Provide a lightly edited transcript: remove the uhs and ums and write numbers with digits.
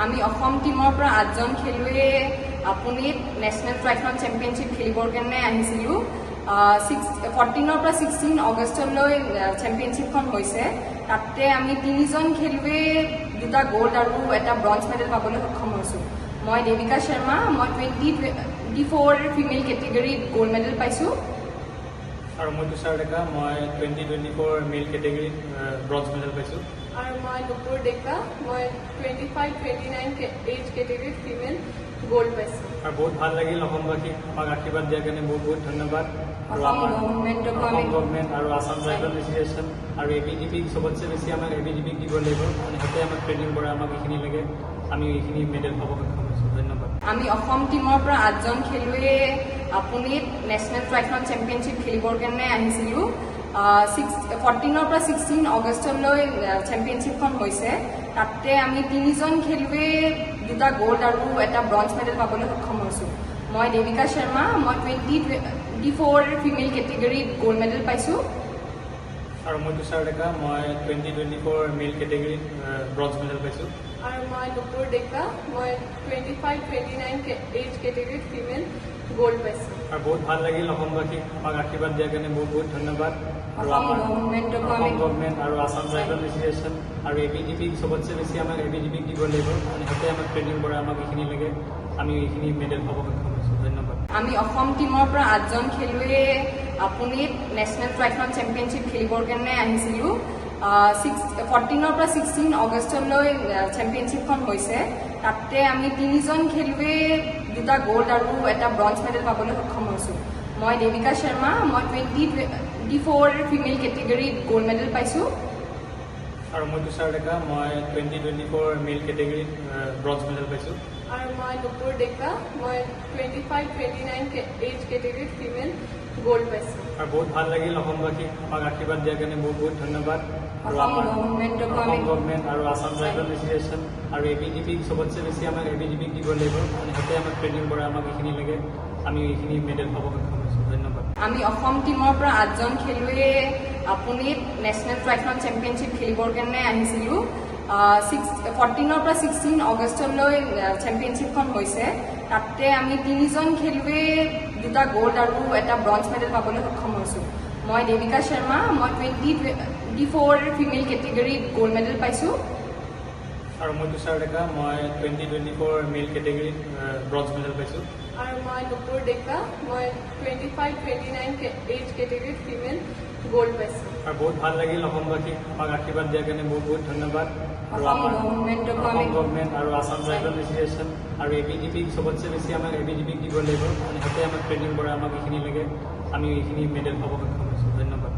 আমি অসম টিমৰ পৰা 8জন খেলুৱৈ আপুনিত নেশ্যনেল ট্ৰাইথলন চেম্পিয়নশ্বিপ খেলিবৰ কাৰণে আহিছিলোঁ। 14 পৰা 16 আগষ্টলৈ চেম্পিয়নশ্বিপখন হৈছে। তাতে আমি 3জন খেলুৱৈ 2টা গ'ল্ড আৰু এটা ব্ৰঞ্জ মেডেল পাবলৈ সক্ষম হৈছোঁ। মই দেৱিকা শৰ্মা, মই 2024 ফিমেল কেটেগৰীত গ'ল্ড মেডেল পাইছোঁ। আৰু মই তুষাৰ ডেকা, মই 2024 মেল কেটেগৰীত ব্ৰঞ্জ মেডেল পাইছোঁ। আৰু মই নুপুৰ ডেকা, মই 25-29 এজ কেটেগৰীত ফিমেল গ'ল্ড পাইছোঁ। আৰু বহুত ভাল লাগিল অসমবাসীক আমাক আশীৰ্বাদ দিয়াৰ কাৰণে বহুত বহুত ধন্যবাদ। আৰু অসম আমাৰ গভৰ্ণমেণ্টকো অসম আমি গভৰ্ণমেণ্ট আৰু আছাম ট্ৰাইবেল এছ'চিয়েশ্যন আৰু ABGPক চবতছে বেছি আমাক ABGPক দিব লাগিব। মানে সিহঁতে আমাক ট্ৰেইনিং কৰে, আমাক এইখিনি লাগে, আমি এইখিনি মেডেল পাব সক্ষম হৈছোঁ। ধন্যবাদ। আমি অসম টিমৰ পৰা 8জন খেলুৱৈ আপুনিত নেশ্যনেল ট্ৰাইথলন চেম্পিয়নশ্বিপ খেলিবৰ কাৰণে আহিছিলোঁ। 14 পৰা 16 আগষ্টলৈ চেম্পিয়নশ্বিপখন হৈছে। তাতে আমি 3জন খেলুৱৈ 2টা গ'ল্ড আৰু এটা ব্ৰঞ্জ মেডেল পাবলৈ সক্ষম হৈছোঁ। মই দেৱিকা শৰ্মা, মই 2024 ফিমেল কেটেগৰীত গ'ল্ড মেডেল পাইছোঁ। আৰু মই তুষাৰ ডেকা, মই 2024 মেল কেটেগৰীত ব্ৰঞ্জ মেডেল পাইছোঁ। আৰু মই নুপুৰ ডেকা, মই 25-29 এজ কেটেগৰীত ফিমেল গ'ল্ড পাইছোঁ। আৰু বহুত ভাল লাগিল অসমবাসীক আমাক আশীৰ্বাদ দিয়াৰ কাৰণে বহুত বহুত ধন্যবাদ। আৰু অসম আমাৰ গভৰ্ণমেণ্টকো অসম আমি গভৰ্ণমেণ্ট আৰু আছাম ট্ৰাইবেল এছ'চিয়েশ্যন আৰু ABGPক চবতছে বেছি আমাক ABGPক দিব লাগিব। মানে সিহঁতে আমাক ট্ৰেইনিং কৰে, আমাক এইখিনি লাগে, আমি এইখিনি মেডেল পাব সক্ষম হৈছোঁ। ধন্যবাদ। আমি অসম টিমৰ পৰা 8জন খেলুৱৈ আপুনিত নেশ্যনেল ট্ৰাইথলন চেম্পিয়নশ্বিপ খেলিবৰ কাৰণে আহিছিলোঁ। 14 পৰা 16 আগষ্টলৈ চেম্পিয়নশ্বিপখন হৈছে। তাতে আমি 3জন খেলুৱৈ 2টা গ'ল্ড আৰু এটা ব্ৰঞ্জ মেডেল পাবলৈ সক্ষম হৈছোঁ। মই দেৱিকা শৰ্মা, মই 2024 ফিমেল কেটেগৰীত গ'ল্ড মেডেল পাইছোঁ। আৰু মই তুষাৰ ডেকা, মই 2024 মেল কেটেগৰীত ব্ৰঞ্জ মেডেল পাইছোঁ। আৰু মই নুপুৰ ডেকা, মই 25-29 এজ কেটেগৰীত ফিমেল গ'ল্ড পাইছোঁ। আৰু বহুত ভাল লাগিল অসমবাসীক আমাক আশীৰ্বাদ দিয়াৰ কাৰণে বহুত বহুত ধন্যবাদ। আৰু অসম আমাৰ গভৰ্ণমেণ্টকো অসম আমি গভৰ্ণমেণ্ট আৰু আছাম ট্ৰাইবেল এছ'চিয়েশ্যন আৰু ABGPক চবতছে বেছি আমাক ABGPক দিব লাগিব। মানে সিহঁতে আমাক ট্ৰেইনিং কৰে, আমাক এইখিনি লাগে, আমি এইখিনি মেডেল পাব সক্ষম হৈছোঁ। ধন্যবাদ। আমি অসম টিমৰ পৰা 8জন খেলুৱৈ আপুনিত নেশ্যনেল ট্ৰাইথলন চেম্পিয়নশ্বিপ খেলিবৰ কাৰণে আহিছিলোঁ। 14 পৰা 16 আগষ্টলৈ চেম্পিয়নশ্বিপখন হৈছে। তাতে আমি 3জন খেলুৱৈ 2টা গ'ল্ড আৰু এটা ব্ৰঞ্জ মেডেল পাবলৈ সক্ষম হৈছোঁ। মই দেৱিকা শৰ্মা, মই 2024 ফিমেল কেটেগৰীত গ'ল্ড মেডেল পাইছোঁ। আৰু মই তুষাৰ ডেকা, মই 2024 মেল কেটেগৰীত ব্ৰঞ্জ মেডেল পাইছোঁ। আৰু মই নুপুৰ ডেকা, মই 25-29 এজ কেটেগৰীত ফিমেল গ'ল্ড পাইছোঁ। আৰু বহুত ভাল লাগিল অসমবাসীক আমাক আশীৰ্বাদ দিয়াৰ কাৰণে বহুত বহুত ধন্যবাদ। আৰু অসম আমাৰ গভৰ্ণমেণ্টকো অসম আমি গভৰ্ণমেণ্ট আৰু আছাম ট্ৰাইবেল এছ'চিয়েশ্যন আৰু ABGPক চবতছে বেছি আমাক ABGPক দিব লাগিব। মানে সিহঁতে আমাক ট্ৰেইনিং কৰে, আমাক এইখিনি লাগে, আমি এইখিনি মেডেল পাব সক্ষম হৈছোঁ। ধন্যবাদ।